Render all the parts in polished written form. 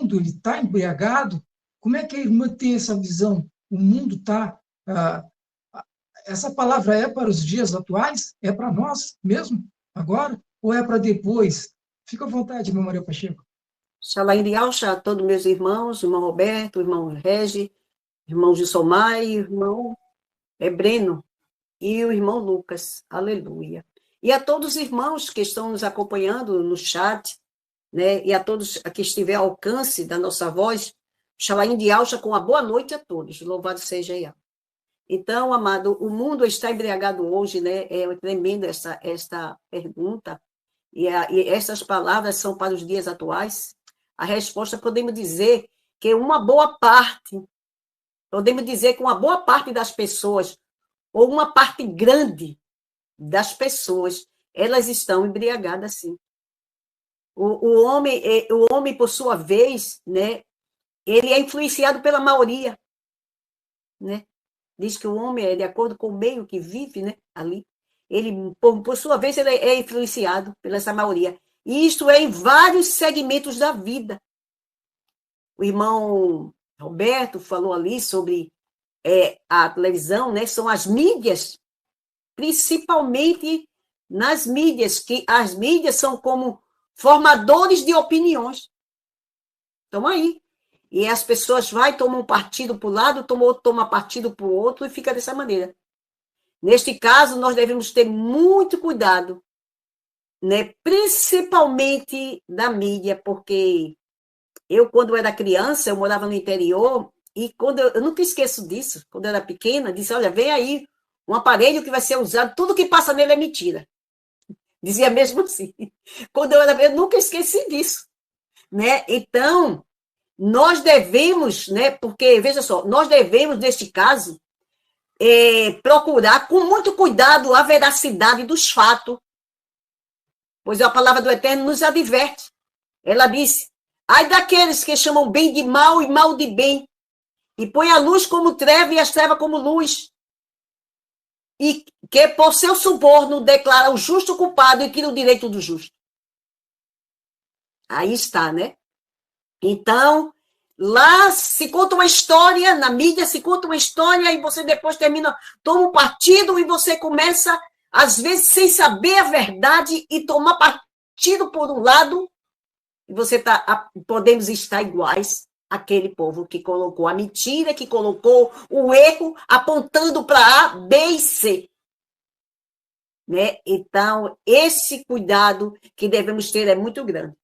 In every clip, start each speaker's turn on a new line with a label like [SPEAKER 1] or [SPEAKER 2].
[SPEAKER 1] mundo está embriagado, como é que a irmã tem essa visão? O mundo está... essa palavra é para os dias atuais? É para nós mesmo, agora? Ou é para depois? Fica à vontade, irmã Maria Pacheco.
[SPEAKER 2] Shalom de Alcha a todos meus irmãos, irmão Roberto, irmão Regi, irmão Gilsomar, irmão Breno e o irmão Lucas. Aleluia. E a todos os irmãos que estão nos acompanhando no chat, né, e a todos que estiver ao alcance da nossa voz, Shalom de Alcha com a boa noite a todos. Louvado seja Yahweh. Então, amado, o mundo está embriagado hoje, né? É tremenda esta pergunta. E essas palavras são para os dias atuais. A resposta, podemos dizer que podemos dizer que uma boa parte das pessoas, ou uma parte grande das pessoas, elas estão embriagadas, sim. O homem, por sua vez, né, ele é influenciado pela maioria, né? Diz que o homem é de acordo com o meio que vive, né, ali. Ele, por sua vez, ele é influenciado pela essa maioria. E isto é em vários segmentos da vida. O irmão Roberto falou ali sobre a televisão, né? São as mídias, principalmente nas mídias, que as mídias são como formadores de opiniões. Estão aí. E as pessoas tomam um partido para o lado, toma partido para o outro e fica dessa maneira. Neste caso, nós devemos ter muito cuidado, né? Principalmente da mídia, porque eu, quando era criança, eu morava no interior, e quando eu nunca esqueço disso, quando eu era pequena, disse, olha, vem aí um aparelho que vai ser usado, tudo que passa nele é mentira. Dizia mesmo assim. Eu nunca esqueci disso, né? Então, nós devemos, né? Porque, veja só, nós devemos, neste caso, procurar com muito cuidado a veracidade dos fatos, pois a palavra do Eterno nos adverte. Ela disse, ai daqueles que chamam bem de mal e mal de bem, e põe a luz como treva e as trevas como luz, e que por seu suborno declara o justo culpado e tira o direito do justo. Aí está, né? Então, lá se conta uma história, na mídia se conta uma história, e você depois toma um partido e você começa, às vezes, sem saber a verdade e tomar partido por um lado, e podemos estar iguais àquele povo que colocou a mentira, que colocou o erro apontando para A, B e C. Né? Então, esse cuidado que devemos ter é muito grande.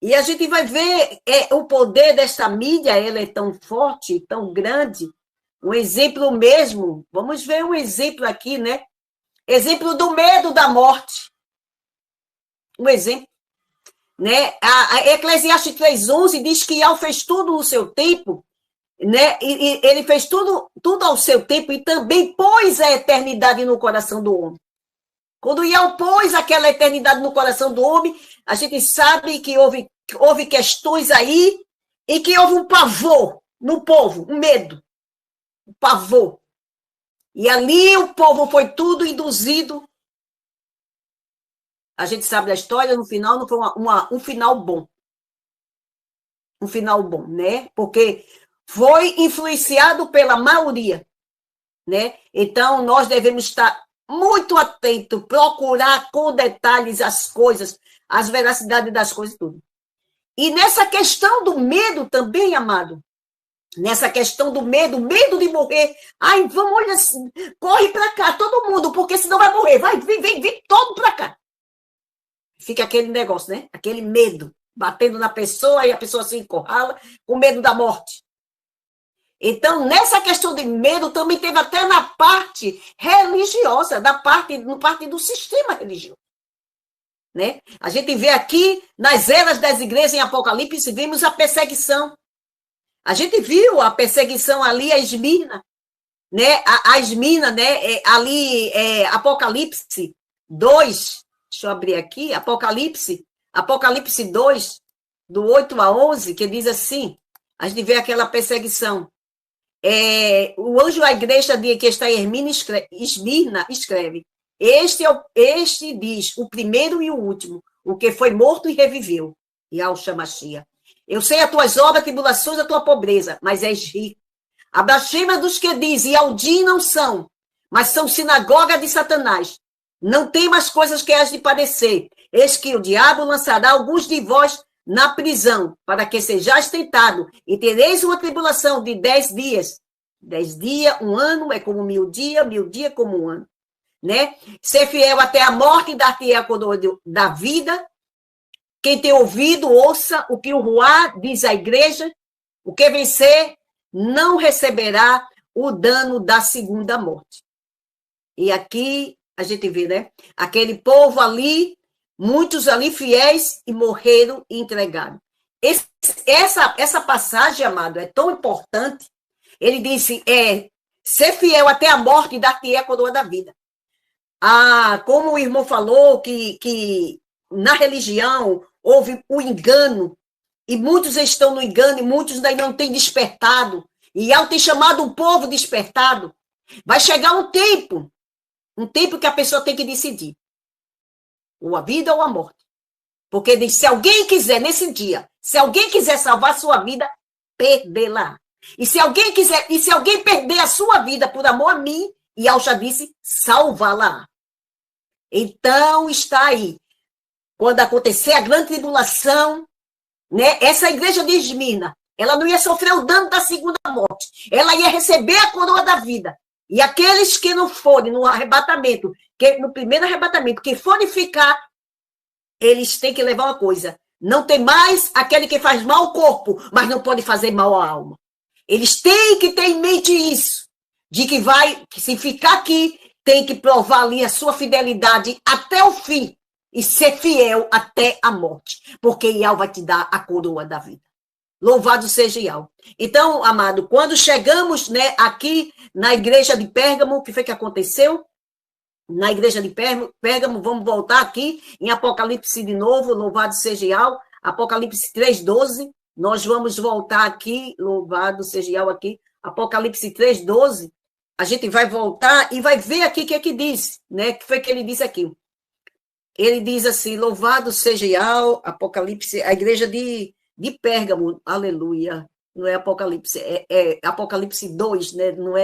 [SPEAKER 2] E a gente vai ver o poder dessa mídia, ela é tão forte, tão grande. Um exemplo mesmo, vamos ver um exemplo aqui, né? Exemplo do medo da morte. Um exemplo. Né? A Eclesiastes 3:11 diz que Yahweh fez tudo no seu tempo, né? E ele fez tudo ao seu tempo e também pôs a eternidade no coração do homem. Quando Yahweh pôs aquela eternidade no coração do homem, a gente sabe que houve questões aí e que houve um pavor no povo, um medo, um pavor. E ali o povo foi tudo induzido. A gente sabe da história, no final não foi um final bom. Um final bom, né? Porque foi influenciado pela maioria, né? Então, nós devemos estar muito atentos, procurar com detalhes as coisas, as veracidades das coisas, tudo. E nessa questão do medo também, amado, nessa questão do medo de morrer, ai, vamos, olha, corre para cá, todo mundo, porque senão vai morrer, vem todo para cá. Fica aquele negócio, né? Aquele medo, batendo na pessoa e a pessoa se encurrala com medo da morte. Então, nessa questão de medo, também teve até na parte religiosa, no parte do sistema religioso. Né? A gente vê aqui, nas eras das igrejas em Apocalipse, vimos a perseguição. A gente viu a perseguição ali a Esmirna, né? A Esmirna, né? Ali, Apocalipse 2, deixa eu abrir aqui, Apocalipse 2, do 8 a 11, que diz assim, a gente vê aquela perseguição. O anjo da igreja que está em Esmirna escreve, este diz, o primeiro e o último, o que foi morto e reviveu, Yahshua Mashiach. Eu sei as tuas obras, tribulações, a tua pobreza, mas és rico. A blasfêmia dos que dizem, e Aldim não são, mas são sinagoga de Satanás. Não tem mais coisas que has de padecer. Eis que o diabo lançará alguns de vós na prisão, para que sejais tentado, e tereis uma tribulação de 10 dias. 10 dias, um ano é como 1000 dias como um ano. Né? Ser fiel até a morte e dar-te a coroa da vida. Quem tem ouvido, ouça o que o Ruá diz à igreja. O que vencer não receberá o dano da segunda morte. E aqui a gente vê, né? Aquele povo ali, muitos ali fiéis e morreram e entregaram. Essa passagem, amado, é tão importante. Ele disse, ser fiel até a morte e dar-te a coroa da vida. Como o irmão falou, que na religião houve o engano, e muitos estão no engano, e muitos ainda não têm despertado, e ao ter chamado um povo despertado, vai chegar um tempo que a pessoa tem que decidir, ou a vida ou a morte. Porque diz, se alguém quiser, nesse dia, se alguém quiser salvar a sua vida, perdê-la. E se alguém perder a sua vida por amor a mim, e eu já disse, salvá-la. Então, está aí. Quando acontecer a grande tribulação, né, essa igreja de Esmirna, ela não ia sofrer o dano da segunda morte. Ela ia receber a coroa da vida. E aqueles que não forem no arrebatamento, no primeiro arrebatamento, que forem ficar, eles têm que levar uma coisa. Não tem mais aquele que faz mal ao corpo, mas não pode fazer mal à alma. Eles têm que ter em mente isso. De que se ficar aqui, tem que provar ali a sua fidelidade até o fim. E ser fiel até a morte. Porque Iau vai te dar a coroa da vida. Louvado seja Iau. Então, amado, quando chegamos, né, aqui na igreja de Pérgamo, o que foi que aconteceu? Na igreja de Pérgamo, vamos voltar aqui em Apocalipse de novo, louvado seja Iau, Apocalipse 3:12, nós vamos voltar aqui, louvado seja Iau aqui, Apocalipse 3:12, a gente vai voltar e vai ver aqui o que é que diz, né, o que foi que ele disse aqui. Ele diz assim, louvado seja Iau, Apocalipse, a igreja de Pérgamo, aleluia, não é Apocalipse, é Apocalipse 2, né, não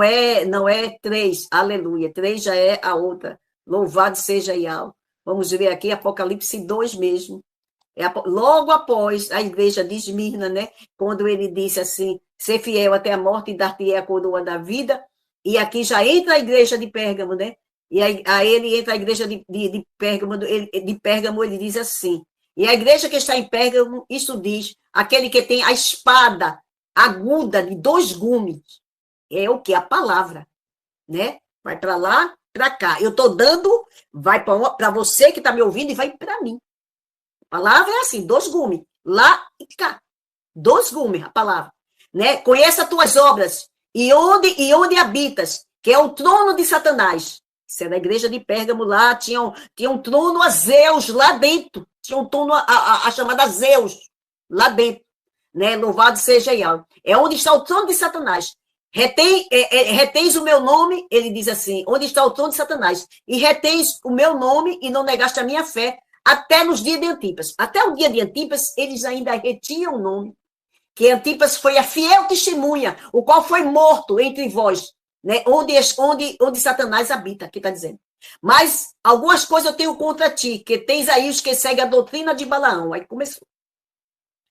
[SPEAKER 2] é 3, aleluia, 3 já é a outra, louvado seja Iau. Vamos ver aqui, Apocalipse 2 mesmo, logo após a igreja de Esmirna, né, quando ele disse assim, ser fiel até a morte e dar-te a coroa da vida, e aqui já entra a igreja de Pérgamo, né, e aí ele entra a igreja de Pérgamo, ele diz assim, e a igreja que está em Pérgamo, isso diz, aquele que tem a espada aguda de 2 gumes, é o que? A palavra, né? Vai para lá, para cá. Eu estou dando, vai para você que está me ouvindo e vai para mim. A palavra é assim, 2 gumes, lá e cá. 2 gumes, a palavra. Né? Conheça as tuas obras e onde habitas, que é o trono de Satanás. Isso é da igreja de Pérgamo lá, tinha um trono a Zeus lá dentro. Tinha um trono a chamada Zeus lá dentro. Né? Louvado seja Iau. É onde está o trono de Satanás. Retens o meu nome, ele diz assim, onde está o trono de Satanás? E retens o meu nome e não negaste a minha fé, até nos dias de Antipas. Até o dia de Antipas, eles ainda retinham o nome, que Antipas foi a fiel testemunha, o qual foi morto entre vós, né? onde Satanás habita, aqui está dizendo. Mas algumas coisas eu tenho contra ti, que tens aí os que seguem a doutrina de Balaão. Aí começou.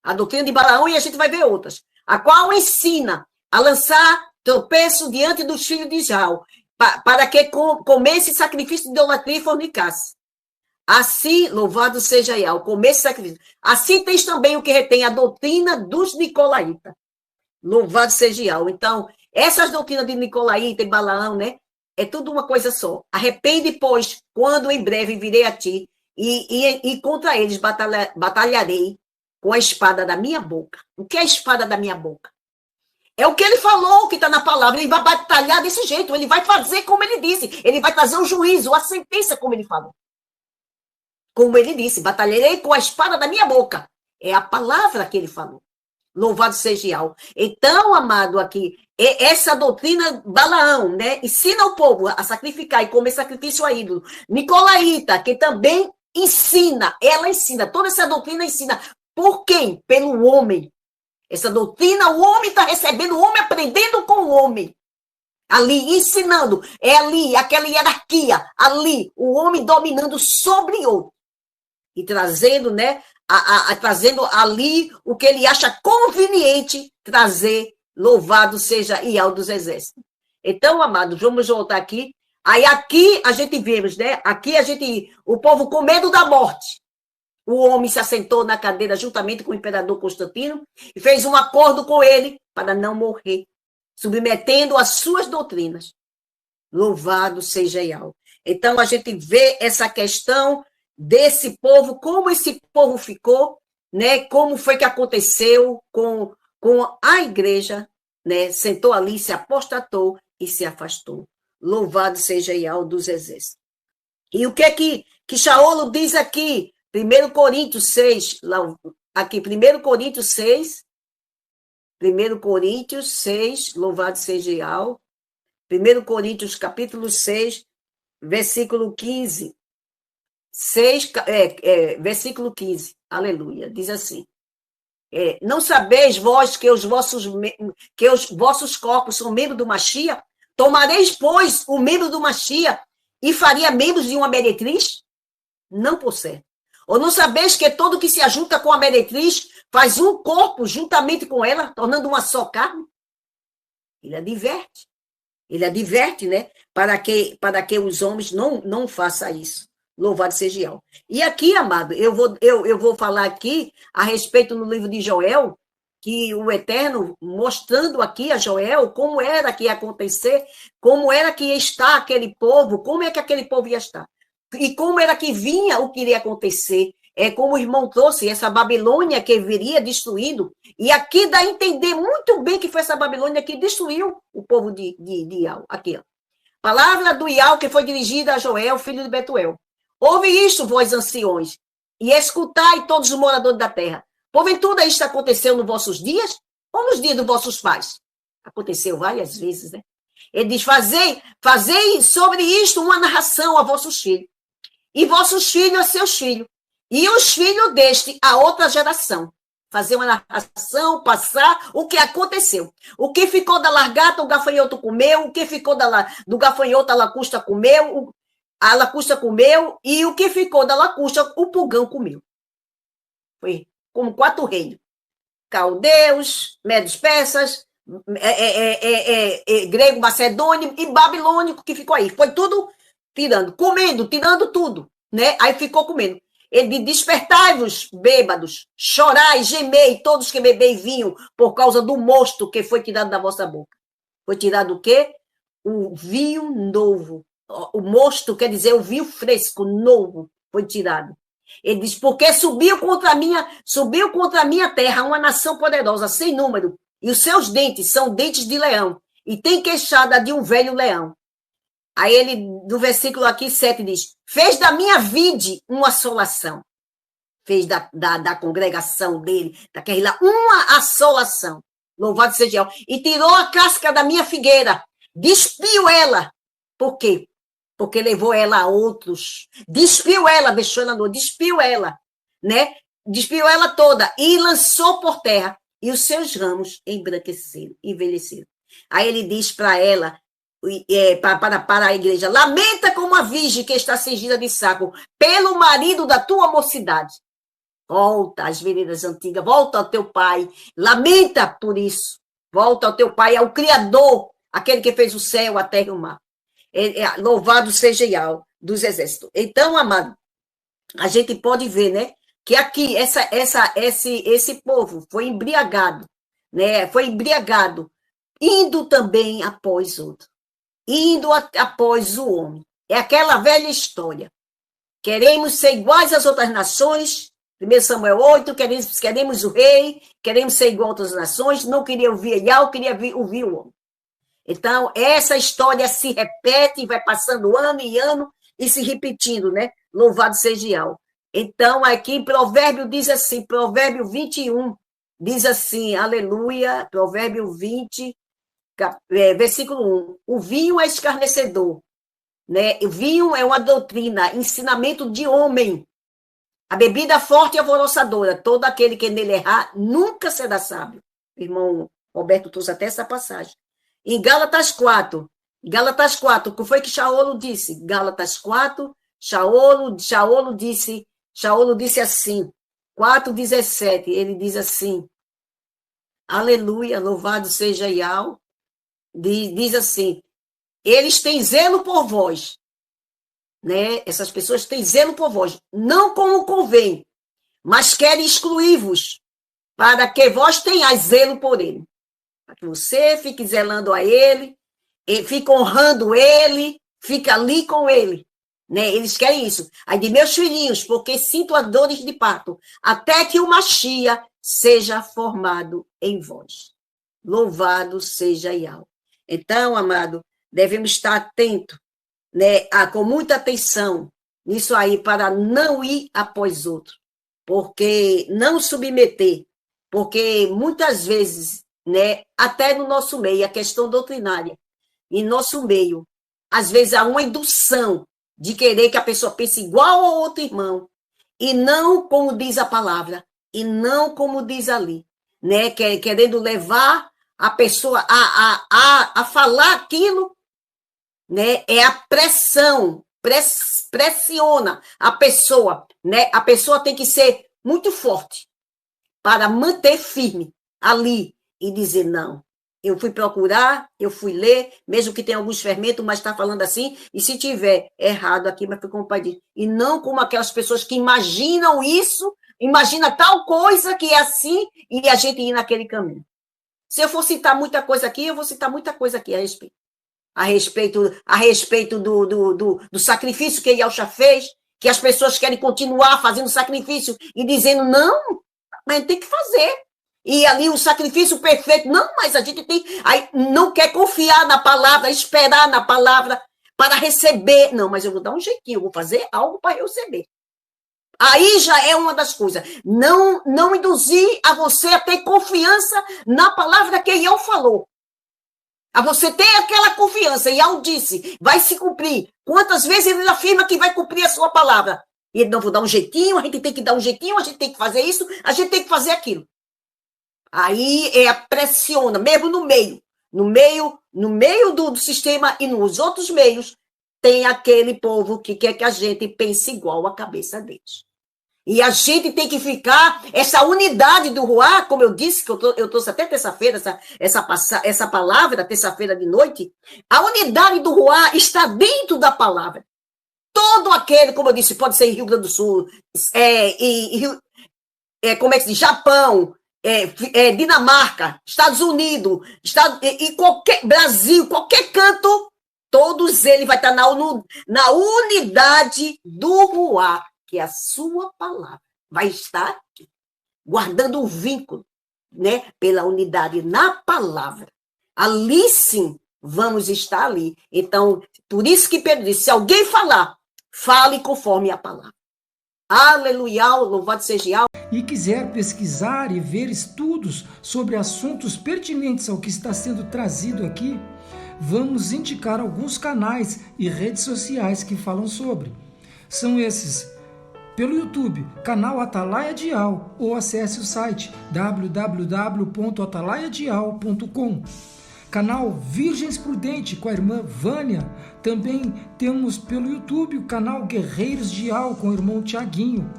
[SPEAKER 2] A doutrina de Balaão e a gente vai ver outras. A qual ensina a lançar tropeço diante dos filhos de Israel, para que comesse sacrifício de idolatria e fornicasse. Assim, louvado seja Iau, comesse sacrifício. Assim tens também o que retém a doutrina dos nicolaítas. Louvado seja Iau. Então, essas doutrinas de Nicolaíta e Balaão, né? É tudo uma coisa só. Arrepende, pois, quando em breve virei a ti, e contra eles batalharei com a espada da minha boca. O que é a espada da minha boca? É o que ele falou, que está na palavra. Ele vai batalhar desse jeito. Ele vai fazer como ele disse. Ele vai trazer o juízo, a sentença, como ele falou. Como ele disse, batalharei com a espada da minha boca. É a palavra que ele falou. Louvado seja Iau. Então, amado, aqui, essa doutrina Balaão, né? Ensina o povo a sacrificar e comer sacrifício a ídolo. Nicolaíta, que também ensina, ela ensina, toda essa doutrina ensina Por quem? Pelo homem. Essa doutrina, o homem está recebendo, o homem aprendendo com o homem. Ali, ensinando. É ali, aquela hierarquia. Ali, o homem dominando sobre o outro. E trazendo, né? Trazendo ali o que ele acha conveniente trazer. Louvado seja Ial dos Exércitos. Então, amados, vamos voltar aqui. Aí aqui a gente vemos, né? Aqui o povo com medo da morte. O homem se assentou na cadeira juntamente com o imperador Constantino e fez um acordo com ele para não morrer, submetendo as suas doutrinas. Louvado seja Ial. Então, a gente vê essa questão desse povo, como esse povo ficou, né? Como foi que aconteceu com a igreja, né? Sentou ali, se apostatou e se afastou. Louvado seja Ial dos Exércitos. E o que é que Shaolo diz aqui? 1 Coríntios 6, aqui, 1 Coríntios 6, 1 Coríntios 6, louvado seja Ial. 1 Coríntios, capítulo 6, versículo 15. Versículo 15, aleluia, diz assim. Não sabeis vós que os vossos corpos são membros do Machia? Tomareis, pois, o membro do Machia e faria membros de uma meretriz? Não por certo. Ou não sabeis que todo que se ajunta com a meretriz faz um corpo juntamente com ela, tornando uma só carne? Ele adverte, né? Para que os homens não façam isso. Louvado seja Ial. E aqui, amado, eu vou falar aqui a respeito no livro de Joel, que o Eterno mostrando aqui a Joel como era que ia acontecer, como era que ia estar aquele povo, como é que aquele povo ia estar. E como era que vinha o que iria acontecer. Como o irmão trouxe, essa Babilônia que viria destruindo. E aqui dá a entender muito bem que foi essa Babilônia que destruiu o povo de Ial. Aqui, ó. Palavra do Ial que foi dirigida a Joel, filho de Betuel. Ouve isto, vós anciões, e escutai todos os moradores da terra. Porventura isto aconteceu nos vossos dias ou nos dias dos vossos pais? Aconteceu várias vezes, né? Ele diz, fazei sobre isto uma narração a vossos filhos, e vossos filhos a seus filhos, e os filhos deste a outra geração. Fazer uma narração, passar o que aconteceu. O que ficou da largata, o gafanhoto comeu, o que ficou do gafanhoto, a lacusta comeu, a lacusta comeu, e o que ficou da lacusta, o pulgão comeu. Foi como 4 reinos. Caldeus, médios persas, grego macedônio e babilônico que ficou aí. Foi tudo tirando tudo, né? Aí ficou comendo. Ele diz, despertai-vos, bêbados, chorai, gemei, todos que bebei vinho, por causa do mosto que foi tirado da vossa boca. Foi tirado o quê? O vinho novo. O mosto quer dizer o vinho fresco, novo, foi tirado. Ele diz, porque subiu contra a minha terra uma nação poderosa, sem número, e os seus dentes são dentes de leão, e tem queixada de um velho leão. Aí ele, no versículo aqui 7, diz, fez da minha vide uma assolação. Fez da congregação dele, daquela uma assolação. Louvado seja Deus. E tirou a casca da minha figueira, despiu ela. Por quê? Porque levou ela a outros. Despiu ela, deixou ela, despiu ela, né? Despiu ela toda e lançou por terra. E os seus ramos embranqueceram, envelheceram. Aí ele diz para ela, para a igreja, lamenta como a virgem que está cingida de saco, pelo marido da tua mocidade. Volta às veredas antigas, volta ao teu pai, lamenta por isso. Volta ao teu pai, ao Criador, aquele que fez o céu, a terra e o mar. Louvado seja Ial dos exércitos. Então, amado, a gente pode ver, né, que aqui esse povo foi embriagado, né? Foi embriagado, indo também após outro, indo após o homem. É aquela velha história. Queremos ser iguais às outras nações. 1 Samuel 8, queremos o rei, queremos ser igual a outras nações. Não queria ouvir Ial, queria ouvir o homem. Então, essa história se repete, vai passando ano e ano e se repetindo, né? Louvado seja Ial. Então, aqui, Provérbio diz assim, Provérbio 21, diz assim, aleluia, Provérbio 20, versículo 1. O vinho é escarnecedor, né? O vinho é uma doutrina, ensinamento de homem. A bebida forte e alvoroçadora, todo aquele que nele errar, nunca será sábio. O irmão Roberto trouxe até essa passagem. Em Gálatas 4, o que foi que Shaolo disse? Gálatas 4, Shaolo disse assim, 4:17, ele diz assim, aleluia, louvado seja Yahweh, diz assim, eles têm zelo por vós, né? Essas pessoas têm zelo por vós, não como convém, mas querem excluir-vos, para que vós tenhais zelo por ele. Para que você fique zelando a ele, fica honrando ele, fica ali com ele. Né? Eles querem isso. Aí de meus filhinhos, porque sinto as dores de parto, até que o Machia seja formado em vós. Louvado seja Yahweh. Então, amado, devemos estar atentos, né, com muita atenção nisso aí, para não ir após outro, porque não submeter, porque muitas vezes, né, até no nosso meio, a questão doutrinária, em nosso meio, às vezes há uma indução de querer que a pessoa pense igual ao outro irmão, e não como diz a palavra, e não como diz ali, né, querendo levar a pessoa a falar aquilo, né, é a pressão, pressiona a pessoa, né, a pessoa tem que ser muito forte para manter firme ali e dizer, não, eu fui procurar, eu fui ler, mesmo que tenha alguns fermentos, mas está falando assim, e se tiver errado aqui, mas foi como o pai diz, e não como aquelas pessoas que imaginam isso, imagina tal coisa que é assim, e a gente ir naquele caminho. Se eu for citar muita coisa aqui, eu vou citar muita coisa aqui a respeito do sacrifício que Yahshua fez, que as pessoas querem continuar fazendo sacrifício e dizendo, não, mas a gente tem que fazer. E ali o sacrifício perfeito, não, mas a gente tem, aí não quer confiar na palavra, esperar na palavra para receber. Não, mas eu vou dar um jeitinho, eu vou fazer algo para receber. Aí já é uma das coisas. Não induzir a você a ter confiança na palavra que Yahweh falou. A você ter aquela confiança. Yahweh disse, vai se cumprir. Quantas vezes ele afirma que vai cumprir a sua palavra? E ele não vou dar um jeitinho, a gente tem que dar um jeitinho, a gente tem que fazer isso, a gente tem que fazer aquilo. Aí pressiona, mesmo no meio do sistema e nos outros meios, tem aquele povo que quer que a gente pense igual à cabeça deles. E a gente tem que ficar, essa unidade do Ruá, como eu disse, que eu trouxe até terça-feira essa palavra, terça-feira de noite, a unidade do Ruá está dentro da palavra. Todo aquele, como eu disse, pode ser em Rio Grande do Sul, como é que se diz? Japão, Dinamarca, Estados Unidos, e Brasil, qualquer canto, todos eles vão estar na unidade do Ruá, que é a sua palavra. Vai estar aqui, guardando o vínculo, né, pela unidade na palavra. Ali sim, vamos estar ali. Então, por isso que Pedro disse, se alguém falar, fale conforme a palavra. Aleluia, louvado seja Yahweh.
[SPEAKER 1] E quiser pesquisar e ver estudos sobre assuntos pertinentes ao que está sendo trazido aqui, vamos indicar alguns canais e redes sociais que falam sobre. São esses: pelo YouTube, canal Atalaia de Yahweh, ou acesse o site www.atalaiadeyahu.com. Canal Virgens Prudente com a irmã Vânia. Também temos pelo YouTube o canal Guerreiros de Yahweh com o irmão Tiaguinho.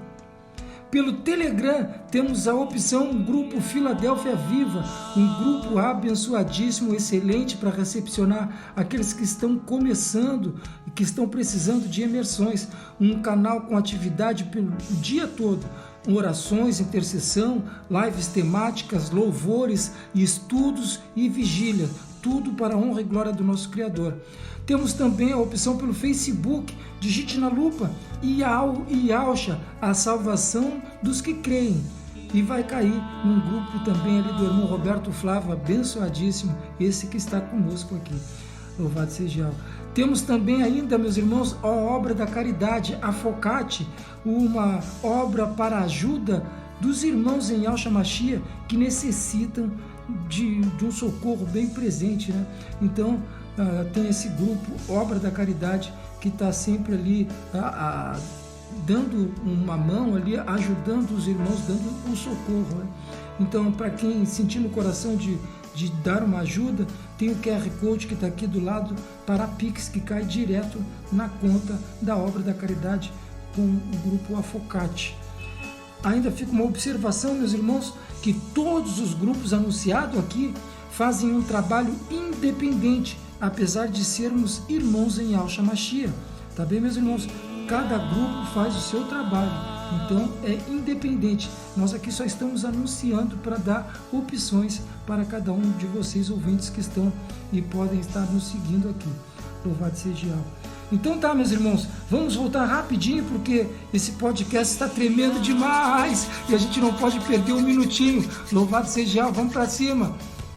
[SPEAKER 1] Pelo Telegram temos a opção Grupo Filadélfia Viva, um grupo abençoadíssimo, excelente para recepcionar aqueles que estão começando e que estão precisando de imersões. Um canal com atividade pelo dia todo, orações, intercessão, lives temáticas, louvores, estudos e vigília, tudo para a honra e glória do nosso Criador. Temos também a opção pelo Facebook, digite na lupa Yahshua, a salvação dos que creem. E vai cair num grupo também ali do irmão Roberto Flávio, abençoadíssimo, esse que está conosco aqui. Louvado seja Yahweh. Temos também ainda, meus irmãos, a obra da caridade, a Focate, uma obra para a ajuda dos irmãos em Yahshua Mashiach que necessitam de um socorro bem presente, né? Então, tem esse grupo, Obra da Caridade, que está sempre ali dando uma mão ali, ajudando os irmãos, dando um socorro, né? Então, para quem sentir no coração de dar uma ajuda, tem o QR Code que está aqui do lado para a Pix, que cai direto na conta da obra da caridade com o grupo Afocate. Ainda fica uma observação, meus irmãos, que todos os grupos anunciados aqui fazem um trabalho independente, apesar de sermos irmãos em Yahshua Mashiach. Tá bem, meus irmãos? Cada grupo faz o seu trabalho, então é independente. Nós aqui só estamos anunciando para dar opções para cada um de vocês, ouvintes que estão e podem estar nos seguindo aqui. Louvado seja Yahweh. Então tá, meus irmãos, vamos voltar rapidinho, porque esse podcast está tremendo demais e a gente não pode perder um minutinho. Louvado seja Yahweh, vamos para cima.